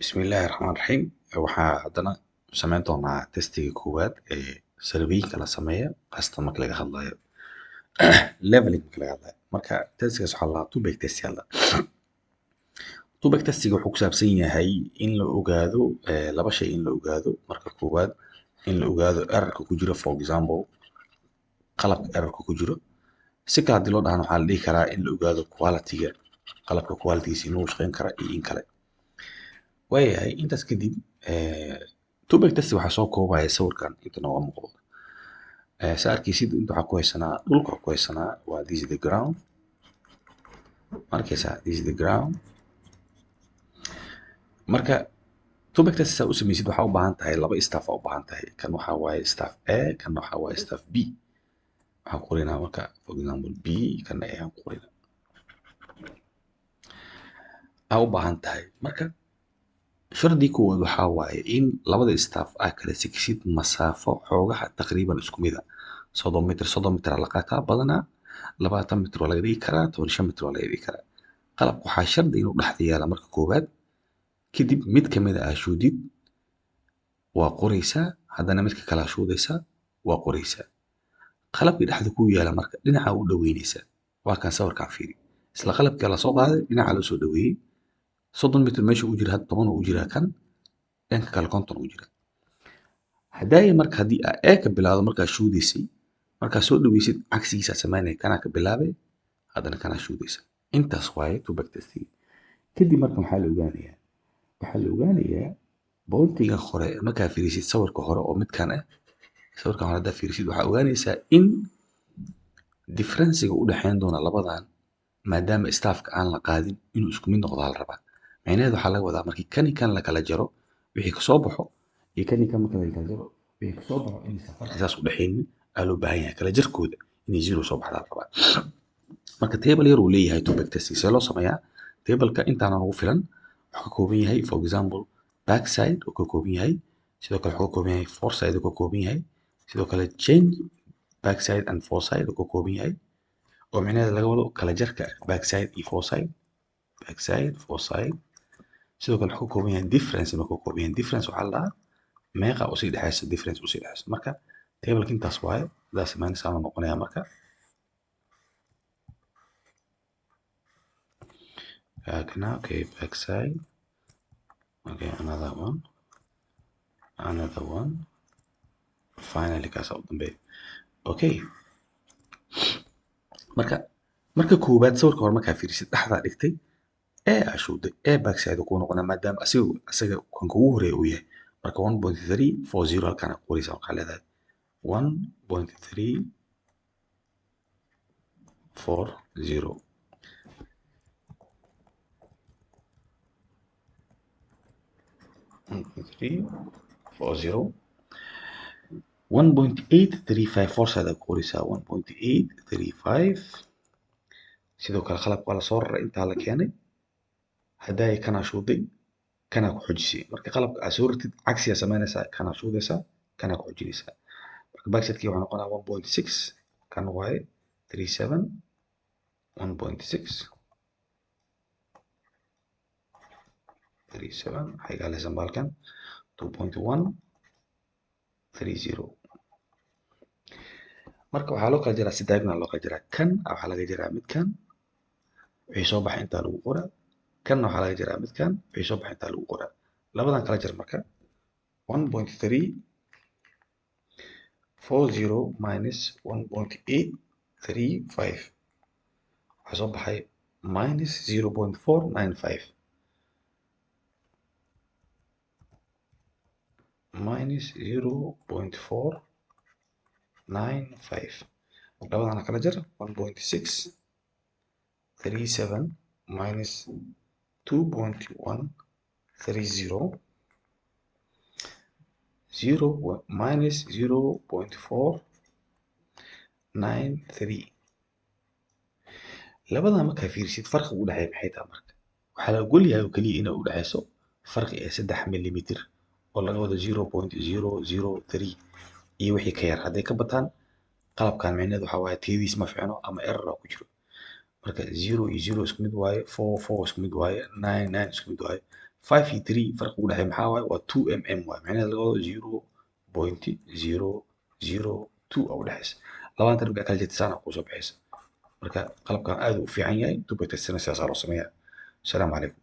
Bismillaahi Raxmaani Raxiim. Waxaa haddana samayn doonaa testiga koowaad ee survey-ga la sameeyo kasta marka laga hadlayo leveling marka laga hadlayo. Marka testigaas waxaa la dhahaa two-back test yaa la dhahaa. Two-back testiga wuxuu ku saabsan yahay in la ogaado laba shay in la ogaado. Marka koowaad in la ogaado errorka ku jira, for example qalabka errorka ku jiro. Si kale haddii loo dhahana waxaa la dhihi karaa in la ogaado quality-ga qalabka quality-giisa inuu shaqayn kara iyo in kale. waayahay intaas kadib two-back test waxaa soo koobaya sawirkan inta nooga muuqdo. Saa arkaysid inta waxaa ku haysanaa dhulka waxaa ku haysanaa waa this is the ground. Markaysaa this is the ground. Marka two-back test saa u samaysid waxaa u baahan tahay laba staff u baahan tahay. Kan waxaa waaye staff A, kan waxaa waaye staff B. Waxaan ku qoraynaa marka for example B kan A aan ku qoraynaa. Aa u baahan tahay marka shardi koowaad waxaa waaye in labada staff ay kala sikisid masaafo xoogaha taqriiban isku mid ah 30 mitir la qaataa badanaa 20 mitir waa laga dhigi karaa 15 mitir waa laga dhigi karaa. qalabka waxaa shardi inuu dhexda yaala marka koowaad, kadib mid ka mid ah shuudid waa qoraysaa, haddana midka kale shuudaysaa waa qoraysaa. qalabkii dhexda ku yaala marka dhinaca u dhaweynaysaa. waa kan sawirkan fiiri. isla qalabkii la soo qaaday dhinaca la soo dhaweeyay 30 mitir meesha uu jira 10 uu jira kan dhanka kale 50 uu jira. hadaaye marka haddii aa ka bilaawdo markaa shuudaysay markaa soo dhaweysid cagsigiisa samaynaya kanaa ka bilaabay haddana kanaa shuudaysa. intaas waaye two-back testing. kadib marka waxaa la ogaanayaa boontiga hore markaa fiirisid sawirka hore oo midkan ah sawirkan hore haddaa fiirisid waxaa ogaanaysaa in differencega u dhexeyn doona labadan maadaama staffka aan la qaadin inuu isku mid noqdo la rabaa. macnaheedu waxaa laga wadaa markii kan la kala jaro wixii ka soo baxo iyo kan marka la kala jaro wixii ka soo baxo in safarka saas u dhexeynin aa loo baahan yahay kala jarkooda inay zero soo baxdaa la rabaa. marka table yar uu leeyahay two-back testing see loo sameeyaa. tableka intaana ugu filan wuxuu ka kooban yahay for example back side uu ka kooban yahay, sidoo kale wuxuu ka kooban yahay fore side uu ka kooban yahay, sidoo kale change back side and fore side uu ka kooban yahay oo macnaheedu laga wado kala jarka back side iyo fore side fore side. sidoo kale wuxuu ka kooban yahay difference inuu ka kooban yahay. difference waxaa la dhahaa meeqa u sii dhexaysa difference u sii dhexaysa. marka tableka intaas waaye sidaas samaynaysaa ma noqonayaa marka kana okay back side okay another one finally kaas u dambeeya okay. marka koowaad sawirka hore markaa fiirisid dhexdaa dhigtay ashuuday back side ku noqonaa maadaama asaga kan kugu horeeya uu yahay. marka 1.340 halkaan ku qoraysaa waxaa leedahay 1.340 1.835 fore side ku qoraysaa 1.835. sidoo kale qalabka waa la soo raray intaa la keenay haddaay kanaa shuuday kanaa ku xojisay. marka qalabka aad soo rartid cagsiyaa samaynaysaa kanaa shuudaysaa kanaa ku xojinaysaa. marka backsidekii waxaa noqonaa 1.6 kan waaye 37 1.6 37 waxay gaalaysan baalkan 2.130. marka waxaa loo kala jaraa si diagonal loo kala jaraa. kan waxaa laga jaraa midkan wixii soo baxay intaa lagu qoraa, kanna waxaa laga jaraa midkan wixii soo baxay intaa lagu qoraa. labadan kala jar marka 1.340 minus 1.835 waxaa soo baxay minus 0.495 minus 0.495. labadana kala jar 1.637 minus 2.130 minus 0.493. labadan markaa fiirisid farqi u dhexeeya maxay tahay marka waxaa la ogol yahay oo kaliya inay u dhexeyso farqi ee 3 millimeter oo laga wado 0.003 iyo wixii ka yar. hadday ka bataan qalabkan macnaheedu waxaa waaye tayadiis ma fiicno ama error ku jiro. marka 0 iyo 0 isku mid waaye 4 isku mid waaye 9 isku mid waaye 5 iyo 3 farqiga u dhexeeya maxaa waaye waa 2 mm waaye macnaheedu laga wado 0.002 oo u dhexeysa labada darbiga kala jirta saana kusoo baxaysa marka qalabkan aad u fiican yahay dub testina sidaas loo sameeyaa. Assalaamu calaykum.